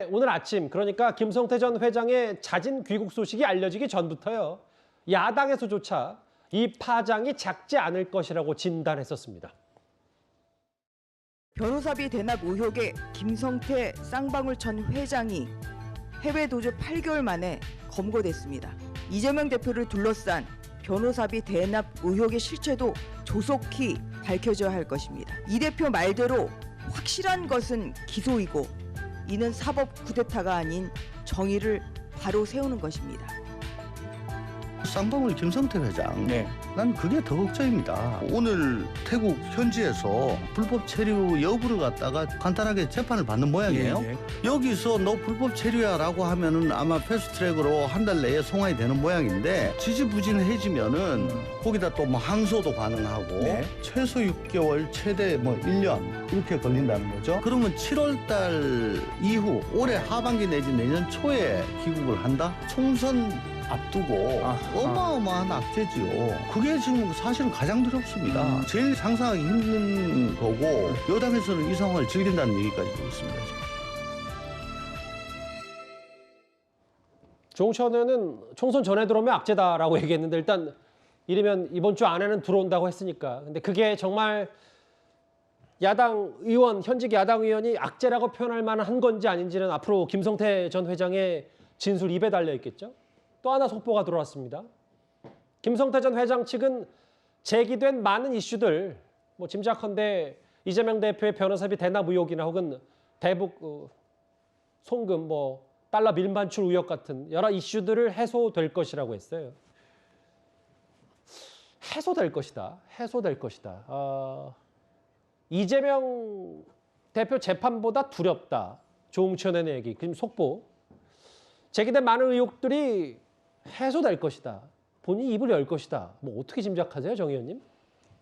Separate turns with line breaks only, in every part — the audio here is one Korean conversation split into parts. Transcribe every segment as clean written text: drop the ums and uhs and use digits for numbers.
그런데 오늘 아침, 그러니까 김성태 전 회장의 자진 귀국 소식이 알려지기 전부터요, 야당에서조차 이 파장이 작지 않을 것이라고 진단했었습니다.
변호사비 대납 의혹의 김성태 쌍방울 전 회장이 해외 도주 8개월 만에 검거됐습니다. 이재명 대표를 둘러싼 변호사비 대납 의혹의 실체도 조속히 밝혀져야 할 것입니다. 이 대표 말대로 확실한 것은 기소이고 이는 사법 쿠데타가 아닌 정의를 바로 세우는 것입니다.
쌍방울 김성태 회장, 난 그게 더 걱정입니다. 오늘 태국 현지에서 불법 체류 여부를 갖다가 간단하게 재판을 받는 모양이에요. 여기서 너 불법 체류야라고 하면은 아마 패스트트랙으로 한 달 내에 송환이 되는 모양인데 지지부진해지면은 거기다 또 뭐 항소도 가능하고 최소 6개월, 최대 뭐 1년 이렇게 걸린다는 거죠. 그러면 7월 달 이후 올해 하반기 내지 내년 초에 귀국을 한다? 총선 앞두고 어마어마한 악재지요. 그게 지금 사실은 가장 두렵습니다. 제일 상상하기 힘든 거고 여당에서는 이 상황을 즐긴다는 얘기까지 되고 있습니다. 지금.
조홍천 총선 전에 들어오면 악재다라고 얘기했는데, 일단 이르면 이번 주 안에는 들어온다고 했으니까. 근데 그게 정말 야당 의원, 현직 야당 의원이 악재라고 표현할 만한 건지 아닌지는 앞으로 김성태 전 회장의 진술 입에 달려 있겠죠. 또 하나 속보가 들어왔습니다. 김성태 전 회장 측은 제기된 많은 이슈들, 뭐 짐작컨대 이재명 대표의 변호사비 대납 의혹이나 혹은 대북 송금, 뭐 달러 밀반출 의혹 같은 여러 이슈들을 해소될 것이라고 했어요. 해소될 것이다. 해소될 것이다. 이재명 대표 재판보다 두렵다. 조홍천의 얘기. 지금 속보. 제기된 많은 의혹들이 해소될 것이다. 본인이 입을 열 것이다. 뭐 어떻게 짐작하세요, 정 의원님?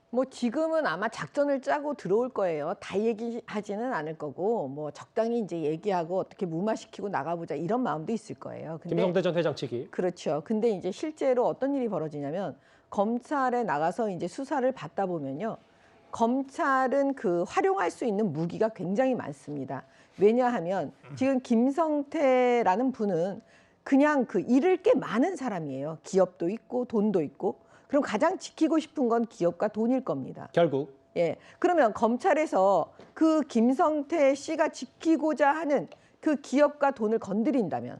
뭐 지금은 아마 작전을 짜고 들어올 거예요. 다 얘기하지는 않을 거고, 뭐 적당히 이제 얘기하고 어떻게 무마시키고 나가보자 이런 마음도 있을 거예요. 근데
김성태 전 회장 측이.
그렇죠. 근데 이제 실제로 어떤 일이 벌어지냐면 검찰에 나가서 이제 수사를 받다 보면요, 검찰은 그 활용할 수 있는 무기가 굉장히 많습니다. 왜냐하면 지금 김성태라는 분은 그냥 그 잃을 게 많은 사람이에요. 기업도 있고 돈도 있고. 그럼 가장 지키고 싶은 건 기업과 돈일 겁니다.
결국.
예. 그러면 검찰에서 그 김성태 씨가 지키고자 하는 그 기업과 돈을 건드린다면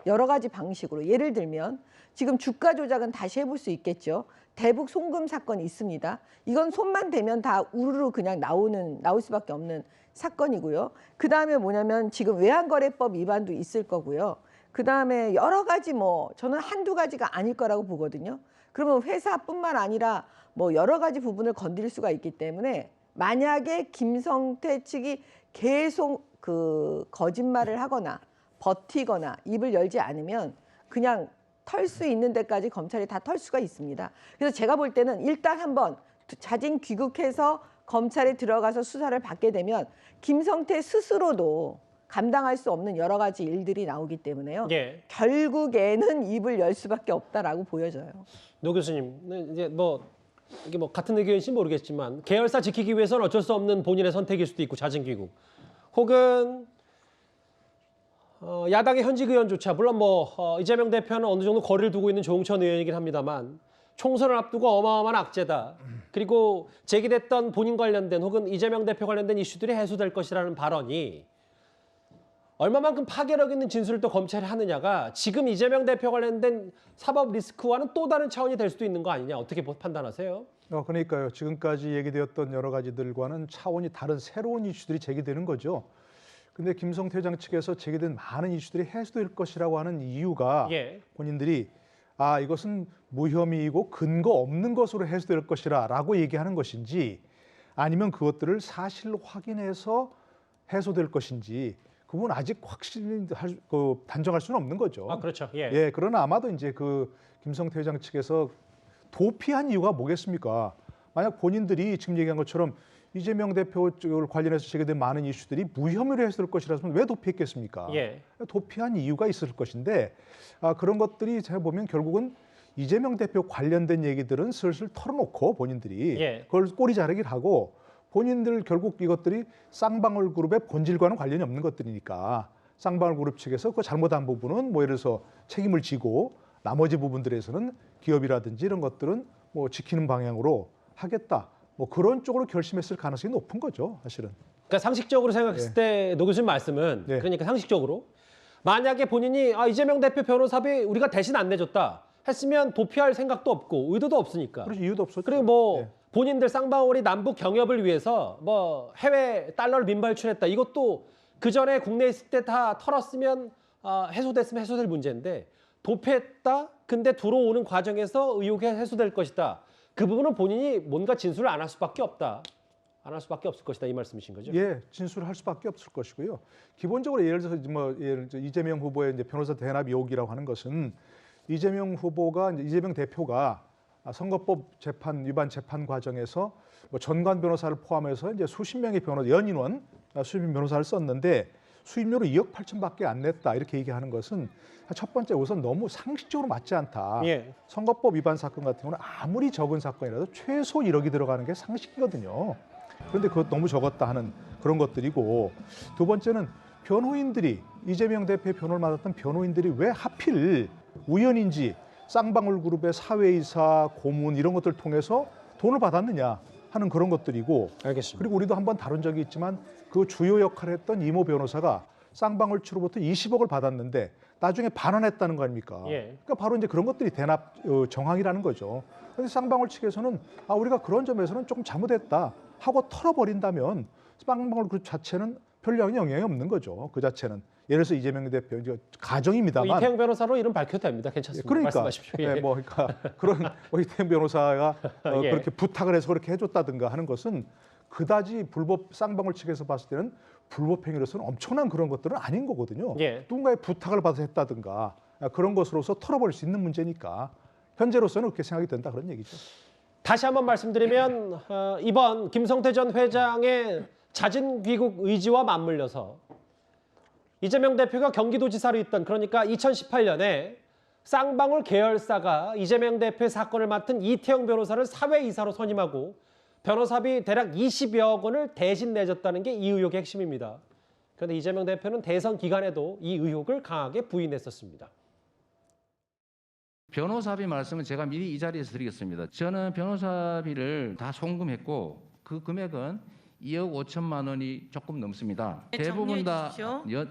여러 가지 방식으로, 예를 들면 지금 주가 조작은 다시 해볼 수 있겠죠. 대북 송금 사건이 있습니다. 이건 손만 대면 다 우르르 그냥 나올 수밖에 없는 사건이고요. 그 다음에 뭐냐면 지금 외환거래법 위반도 있을 거고요. 그 다음에 여러 가지, 뭐 저는 한두 가지가 아닐 거라고 보거든요. 그러면 회사뿐만 아니라 뭐 여러 가지 부분을 건드릴 수가 있기 때문에 만약에 김성태 측이 계속 그 거짓말을 하거나 버티거나 입을 열지 않으면 그냥 털 수 있는 데까지 검찰이 다 털 수가 있습니다. 그래서 제가 볼 때는 일단 한번 자진 귀국해서 검찰에 들어가서 수사를 받게 되면 김성태 스스로도 감당할 수 없는 여러 가지 일들이 나오기 때문에요. 결국에는 입을 열 수밖에 없다라고 보여져요.
노 교수님, 이제 이게 같은 의견인지 모르겠지만 계열사 지키기 위해서는 어쩔 수 없는 본인의 선택일 수도 있고, 자진 귀국, 혹은 야당의 현직 의원조차, 물론 이재명 대표는 어느 정도 거리를 두고 있는 조홍천 의원이긴 합니다만 총선을 앞두고 어마어마한 악재다. 그리고 제기됐던 본인 관련된 혹은 이재명 대표 관련된 이슈들이 해소될 것이라는 발언이 얼마만큼 파괴력 있는 진술을 또 검찰이 하느냐가 지금 이재명 대표 관련된 사법 리스크와는 또 다른 차원이 될 수도 있는 거 아니냐, 어떻게 판단하세요?
그러니까요. 지금까지 얘기되었던 여러 가지들과는 차원이 다른 새로운 이슈들이 제기되는 거죠. 근데 김성태 회장 측에서 제기된 많은 이슈들이 해소될 것이라고 하는 이유가 본인들이 이것은 무혐의이고 근거 없는 것으로 해소될 것이라 라고 얘기하는 것인지, 아니면 그것들을 사실 확인해서 해소될 것인지, 그건 아직 확실히 단정할 수는 없는 거죠.
그렇죠.
그러나 아마도 이제 그 김성태 회장 측에서 도피한 이유가 뭐겠습니까? 만약 본인들이 지금 얘기한 것처럼 이재명 대표 쪽을 관련해서 제기된 많은 이슈들이 무혐의로 해소될 것이라면 왜 도피했겠습니까? 도피한 이유가 있을 것인데, 그런 것들이 제가 보면 결국은 이재명 대표 관련된 얘기들은 슬슬 털어놓고 본인들이 그걸 꼬리 자르기를 하고, 본인들 결국 이것들이 쌍방울 그룹의 본질과는 관련이 없는 것들이니까 쌍방울 그룹 측에서 그 잘못한 부분은 뭐 예를 들어서 책임을 지고 나머지 부분들에서는 기업이라든지 이런 것들은 뭐 지키는 방향으로 하겠다. 뭐 그런 쪽으로 결심했을 가능성이 높은 거죠, 사실은.
그러니까 상식적으로 생각했을 때 노 교수님 말씀은 그러니까 상식적으로 만약에 본인이 이재명 대표 변호사비 우리가 대신 안 내줬다 했으면 도피할 생각도 없고 의도도 없으니까.
그렇죠. 이유도 없었죠.
그리고 뭐 본인들 쌍방울이 남북 경협을 위해서 뭐 해외 달러를 민발출했다. 이것도 그 전에 국내에 있을 때 다 털었으면 해소됐으면 해소될 문제인데 도피했다. 근데 들어오는 과정에서 의혹이 해소될 것이다. 그 부분은 본인이 뭔가 진술을 안 할 수밖에 없다. 안 할 수밖에 없을 것이다. 이 말씀이신 거죠?
예, 진술을 할 수밖에 없을 것이고요. 기본적으로 예를 들어서 이재명 후보의 이제 변호사 대납 의혹이라고 하는 것은 이재명 대표가 선거법 재판 위반 재판 과정에서 뭐 전관 변호사를 포함해서 이제 수십 명의 연인원 수십 명 변호사를 썼는데 수임료로 2억 8천밖에 안 냈다 이렇게 얘기하는 것은 첫 번째 우선 너무 상식적으로 맞지 않다. 선거법 위반 사건 같은 경우는 아무리 적은 사건이라도 최소 1억이 들어가는 게 상식이거든요. 그런데 그것 너무 적었다 하는 그런 것들이고 두 번째는 변호인들이 이재명 대표의 변호를 맡았던 변호인들이 왜 하필 우연인지 쌍방울 그룹의 사회이사, 고문 이런 것들을 통해서 돈을 받았느냐 하는 그런 것들이고
알겠습니다.
그리고 우리도 한번 다룬 적이 있지만 그 주요 역할을 했던 이모 변호사가 쌍방울 측으로부터 20억을 받았는데 나중에 반환했다는 거 아닙니까? 그러니까 바로 이제 그런 것들이 대납 정황이라는 거죠. 그런데 쌍방울 측에서는 우리가 그런 점에서는 조금 잘못했다 하고 털어버린다면 쌍방울 그룹 자체는 별 영향이 없는 거죠. 그 자체는. 예를 들어서 이재명 대표 이제 가정입니다만
이태영 변호사로 이름 밝혀도 됩니다. 괜찮습니다.
그러니까
말씀하십시오.
그러니까 그런 이태영 변호사가 그렇게 부탁을 해서 그렇게 해줬다든가 하는 것은 그다지 불법 쌍방울 측에서 봤을 때는 불법 행위로서는 엄청난 그런 것들은 아닌 거거든요. 누군가의 부탁을 받아서 했다든가 그런 것으로서 털어버릴 수 있는 문제니까 현재로서는 그렇게 생각이 된다 그런 얘기죠.
다시 한번 말씀드리면 이번 김성태 전 회장의 잦은 귀국 의지와 맞물려서 이재명 대표가 경기도지사로 있던 그러니까 2018년에 쌍방울 계열사가 이재명 대표의 사건을 맡은 이태영 변호사를 사회이사로 선임하고 변호사비 대략 20여억 원을 대신 내줬다는 게 이 의혹의 핵심입니다. 그런데 이재명 대표는 대선 기간에도 이 의혹을 강하게 부인했었습니다.
변호사비 말씀은 제가 미리 이 자리에서 드리겠습니다. 저는 변호사비를 다 송금했고 그 금액은 2억 5천만 원이 조금 넘습니다. 대부분 다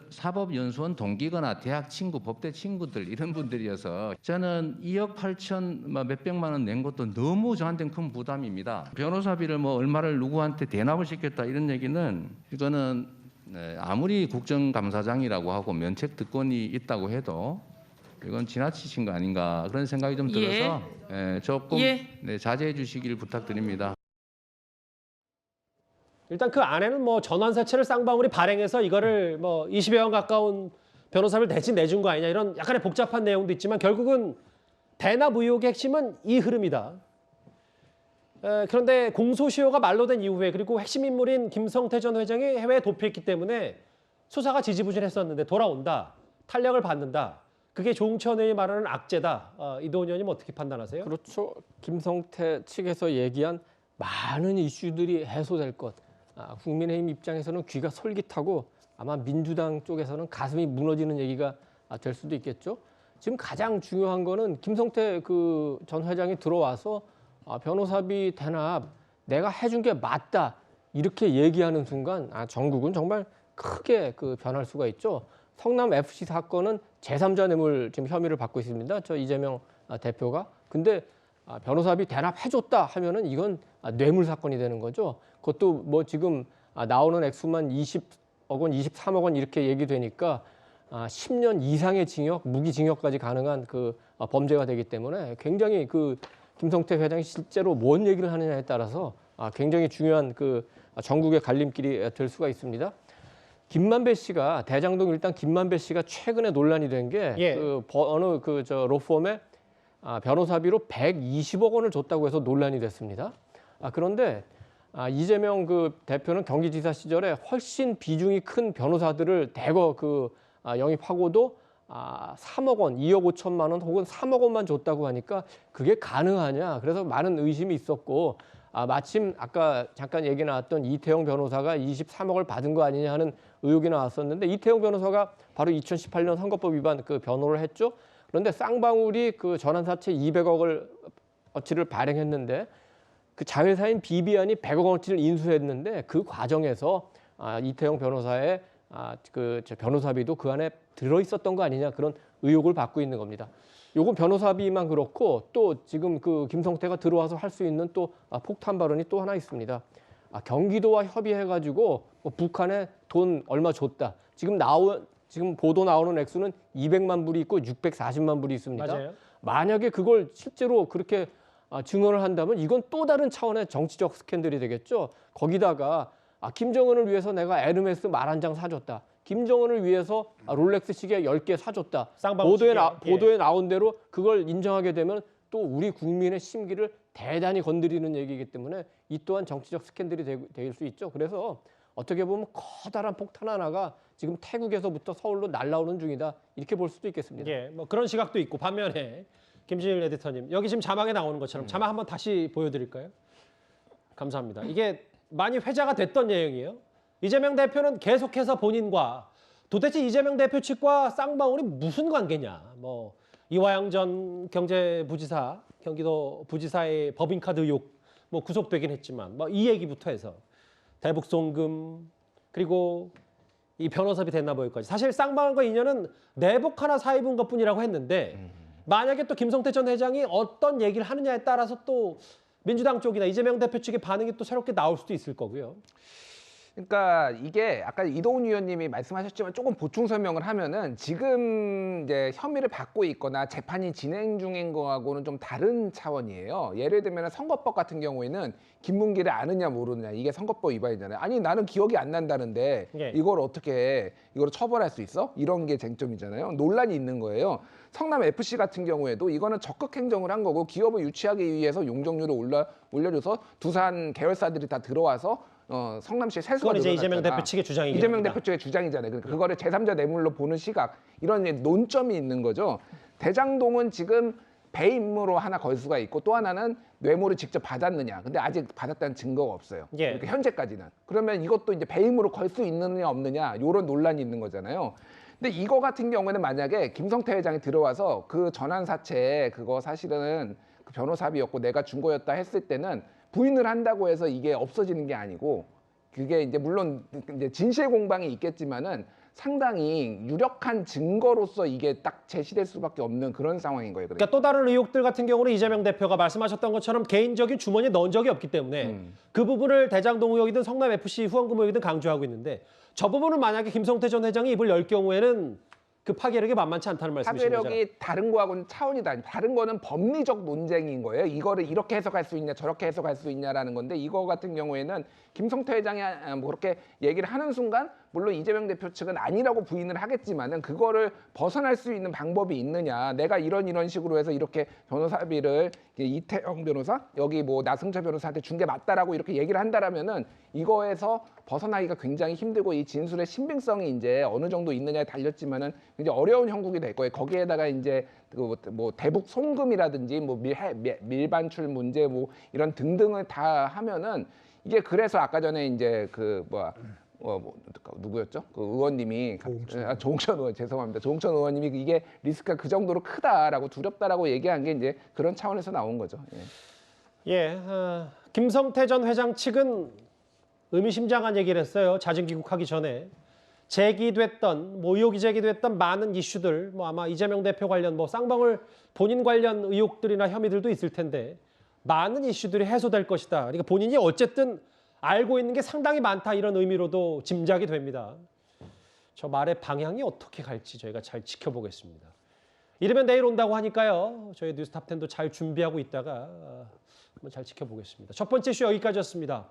사법연수원 동기거나 대학 친구, 법대 친구들 이런 분들이어서 저는 2억 8천 몇백만 원 낸 것도 너무 저한테는 큰 부담입니다. 변호사비를 뭐 얼마를 누구한테 대납을 시켰다 이런 얘기는 이거는 아무리 국정감사장이라고 하고 면책 특권이 있다고 해도 이건 지나치신 거 아닌가 그런 생각이 좀 들어서 조금 자제해 주시길 부탁드립니다.
일단 그 안에는 뭐 전환사채를 쌍방울이 발행해서 이거를 뭐 20여 원 가까운 변호사를 대신 내준 거 아니냐 이런 약간의 복잡한 내용도 있지만 결국은 대납 의혹의 핵심은 이 흐름이다. 그런데 공소시효가 만료된 이후에 그리고 핵심 인물인 김성태 전 회장이 해외에 도피했기 때문에 수사가 지지부진했었는데 돌아온다. 탄력을 받는다. 그게 조응천 의원이 말하는 악재다. 이도훈 의원님 어떻게 판단하세요?
그렇죠. 김성태 측에서 얘기한 많은 이슈들이 해소될 것. 국민의힘 입장에서는 귀가 솔깃하고 아마 민주당 쪽에서는 가슴이 무너지는 얘기가 될 수도 있겠죠. 지금 가장 중요한 거는 김성태 그 전 회장이 들어와서 변호사비 대납 내가 해준 게 맞다 이렇게 얘기하는 순간 전국은 정말 크게 그 변할 수가 있죠. 성남 FC 사건은 제3자 뇌물 지금 혐의를 받고 있습니다. 저 이재명 대표가. 근데 변호사비 대납해줬다 하면은 이건 뇌물 사건이 되는 거죠. 그것도 뭐 지금 나오는 액수만 20억 원, 23억 원 이렇게 얘기되니까 10년 이상의 징역, 무기징역까지 가능한 그 범죄가 되기 때문에 굉장히 그 김성태 회장이 실제로 뭔 얘기를 하느냐에 따라서 굉장히 중요한 그 전국의 갈림길이 될 수가 있습니다. 김만배 씨가 대장동 일단 김만배 씨가 최근에 논란이 된 게 그 어느 그 저 로펌에 변호사비로 120억 원을 줬다고 해서 논란이 됐습니다. 그런데 이재명 그 대표는 경기지사 시절에 훨씬 비중이 큰 변호사들을 대거 그 영입하고도 3억 원, 2억 5천만 원 혹은 3억 원만 줬다고 하니까 그게 가능하냐. 그래서 많은 의심이 있었고 마침 아까 잠깐 얘기 나왔던 이태영 변호사가 23억을 받은 거 아니냐 하는 의혹이 나왔었는데 이태영 변호사가 바로 2018년 선거법 위반 그 변호를 했죠. 그런데 쌍방울이 그 전환사채 200억을 어치를 발행했는데 그 자회사인 BB안이 100억 원어치를 인수했는데 그 과정에서 이태영 변호사의 저 변호사비도 그 안에 들어 있었던 거 아니냐 그런 의혹을 받고 있는 겁니다. 요건 변호사비만 그렇고 또 지금 그 김성태가 들어와서 할 수 있는 또 폭탄 발언이 또 하나 있습니다. 경기도와 협의해가지고 뭐 북한에 돈 얼마 줬다. 지금 보도 나오는 액수는 200만 불이 있고 640만 불이 있습니다.
맞아요.
만약에 그걸 실제로 그렇게 증언을 한다면 이건 또 다른 차원의 정치적 스캔들이 되겠죠. 거기다가 김정은을 위해서 내가 에르메스 말 한 장 사줬다. 김정은을 위해서 롤렉스 시계 10개 사줬다. 보도에 나온 대로 그걸 인정하게 되면 또 우리 국민의 심기를 대단히 건드리는 얘기이기 때문에 이 또한 정치적 스캔들이 될 수 있죠. 그래서 어떻게 보면 커다란 폭탄 하나가 지금 태국에서부터 서울로 날아오는 중이다. 이렇게 볼 수도 있겠습니다.
예, 뭐 그런 시각도 있고 반면에 김진일 에디터님 여기 지금 자막에 나오는 것처럼 자막 한번 다시 보여드릴까요? 감사합니다. 이게 많이 회자가 됐던 내용이에요. 이재명 대표는 계속해서 본인과 도대체 이재명 대표 측과 쌍방울이 무슨 관계냐. 뭐 이화영 전 경제부지사, 경기도 부지사의 법인카드 의혹 뭐 구속되긴 했지만 뭐 이 얘기부터 해서 대북송금 그리고 이 변호사비 됐나 보일까지. 사실 쌍방울과 인연은 내복 하나 사입은 것뿐이라고 했는데 만약에 또 김성태 전 회장이 어떤 얘기를 하느냐에 따라서 또 민주당 쪽이나 이재명 대표 측의 반응이 또 새롭게 나올 수도 있을 거고요.
그러니까 이게 아까 이동훈 의원님이 말씀하셨지만 조금 보충 설명을 하면은 지금 이제 혐의를 받고 있거나 재판이 진행 중인 거하고는 좀 다른 차원이에요. 예를 들면 선거법 같은 경우에는 김문기를 아느냐 모르느냐 이게 선거법 위반이잖아요. 아니 나는 기억이 안 난다는데 이걸 어떻게 이걸 처벌할 수 있어? 이런 게 쟁점이잖아요. 논란이 있는 거예요. 성남 FC 같은 경우에도 이거는 적극 행정을 한 거고 기업을 유치하기 위해서 용적률을 올려줘서 두산 계열사들이 다 들어와서 성남시 세수가
그건 이제
늘어났잖아.
이재명 대표 측의 주장이긴
이재명
합니다.
대표 측의 주장이잖아요. 그러니까 그거를 제3자 뇌물로 보는 시각 이런 논점이 있는 거죠. 대장동은 지금 배임으로 하나 걸 수가 있고 또 하나는 뇌물을 직접 받았느냐. 근데 아직 받았다는 증거가 없어요. 그러니까 현재까지는. 그러면 이것도 이제 배임으로 걸 수 있느냐 없느냐 이런 논란이 있는 거잖아요. 근데 이거 같은 경우에는 만약에 김성태 회장이 들어와서 그 전환사채 그거 사실은 그 변호사비였고 내가 준 거였다 했을 때는 부인을 한다고 해서 이게 없어지는 게 아니고 그게 이제 물론 이제 진실 공방이 있겠지만은 상당히 유력한 증거로서 이게 딱 제시될 수밖에 없는 그런 상황인 거예요.
그러니까 또 다른 의혹들 같은 경우는 이재명 대표가 말씀하셨던 것처럼 개인적인 주머니에 넣은 적이 없기 때문에 그 부분을 대장동 의혹이든 성남 FC 후원금 의혹이든 강조하고 있는데 저 부분은 만약에 김성태 전 회장이 입을 열 경우에는 그 파괴력이 만만치 않다는 말씀이신 거죠.
파괴력이 다른 거하고는 차원이 다르죠. 다른 거는 법리적 논쟁인 거예요. 이거를 이렇게 해석할 수 있냐 저렇게 해석할 수 있냐라는 건데 이거 같은 경우에는 김성태 회장이 뭐 그렇게 얘기를 하는 순간 물론 이재명 대표 측은 아니라고 부인을 하겠지만은 그거를 벗어날 수 있는 방법이 있느냐. 내가 이런 식으로 해서 이렇게 변호사비를 이태영 변호사 여기 뭐 나승철 변호사한테 준 게 맞다라고 이렇게 얘기를 한다라면은 이거에서 벗어나기가 굉장히 힘들고 이 진술의 신빙성이 이제 어느 정도 있느냐에 달렸지만은 굉장히 어려운 형국이 될 거예요. 거기에다가 이제 뭐 대북 송금이라든지 뭐 밀반출 문제 뭐 이런 등등을 다 하면은 이게 그래서 아까 전에 이제 그 누구였죠? 그 의원님이 조홍천 의원 죄송합니다. 조홍천 의원님이 이게 리스크가 그 정도로 크다라고 두렵다라고 얘기한 게 이제 그런 차원에서 나온 거죠.
김성태 전 회장 측은 의미심장한 얘기를 했어요. 자진 귀국하기 전에 제기됐던 의혹이 제기됐던 많은 이슈들 뭐 아마 이재명 대표 관련 뭐 쌍방울 본인 관련 의혹들이나 혐의들도 있을 텐데 많은 이슈들이 해소될 것이다. 그러니까 본인이 어쨌든 알고 있는 게 상당히 많다 이런 의미로도 짐작이 됩니다. 저 말의 방향이 어떻게 갈지 저희가 잘 지켜보겠습니다. 이러면 내일 온다고 하니까요. 저희 뉴스탑10도 잘 준비하고 있다가 한번 잘 지켜보겠습니다. 첫 번째 이슈 여기까지였습니다.